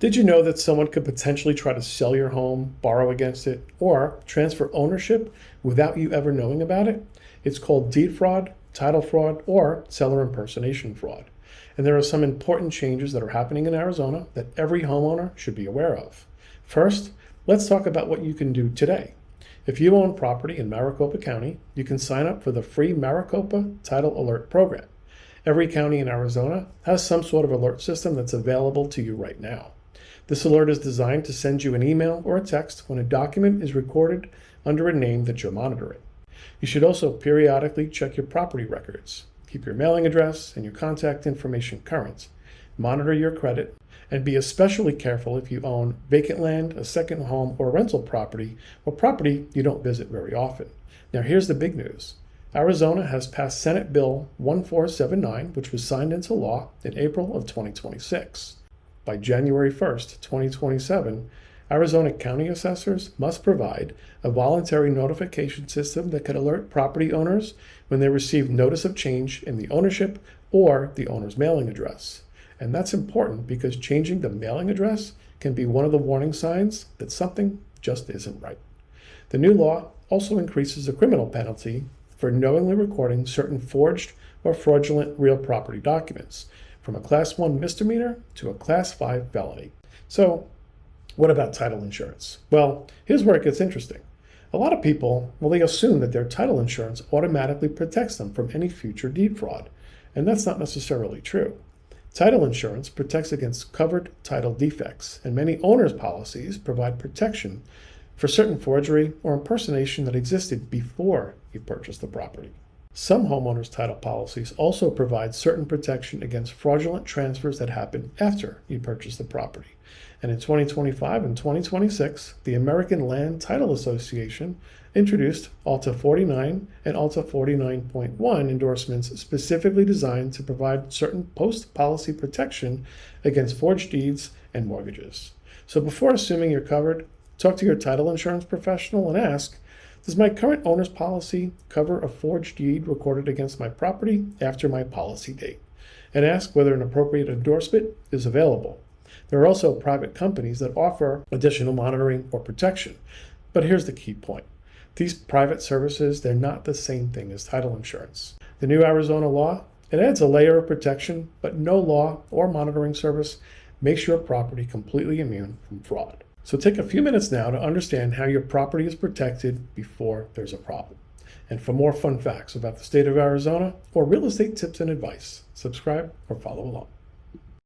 Did you know that someone could potentially try to sell your home, borrow against it, or transfer ownership without you ever knowing about it? It's called deed fraud, title fraud, or seller impersonation fraud. And there are some important changes that are happening in Arizona that every homeowner should be aware of. First, let's talk about what you can do today. If you own property in Maricopa County, you can sign up for the free Maricopa Title Alert Program. Every county in Arizona has some sort of alert system that's available to you right now. This alert is designed to send you an email or a text when a document is recorded under a name that you're monitoring. You should also periodically check your property records, keep your mailing address and your contact information current, monitor your credit, and be especially careful if you own vacant land, a second home, or rental property, or property you don't visit very often. Now here's the big news. Arizona has passed Senate Bill 1479, which was signed into law in April of 2026. By January 1st, 2027, Arizona county assessors must provide a voluntary notification system that could alert property owners when they receive notice of change in the ownership or the owner's mailing address. And that's important because changing the mailing address can be one of the warning signs that something just isn't right. The new law also increases the criminal penalty for knowingly recording certain forged or fraudulent real property documents, from a Class 1 misdemeanor to a Class 5 felony. So, what about title insurance? Well, here's where it gets interesting. A lot of people, they assume that their title insurance automatically protects them from any future deed fraud, and that's not necessarily true. Title insurance protects against covered title defects, and many owners' policies provide protection for certain forgery or impersonation that existed before you purchased the property. Some homeowners' title policies also provide certain protection against fraudulent transfers that happen after you purchase the property. And in 2025 and 2026, the American Land Title Association introduced ALTA 49 and ALTA 49.1 endorsements specifically designed to provide certain post-policy protection against forged deeds and mortgages. So before assuming you're covered, talk to your title insurance professional and ask, does my current owner's policy cover a forged deed recorded against my property after my policy date? And ask whether an appropriate endorsement is available. There are also private companies that offer additional monitoring or protection. But here's the key point. These private services, they're not the same thing as title insurance. The new Arizona law, it adds a layer of protection, but no law or monitoring service makes your property completely immune from fraud. So take a few minutes now to understand how your property is protected before there's a problem. And for more fun facts about the state of Arizona or real estate tips and advice, subscribe or follow along.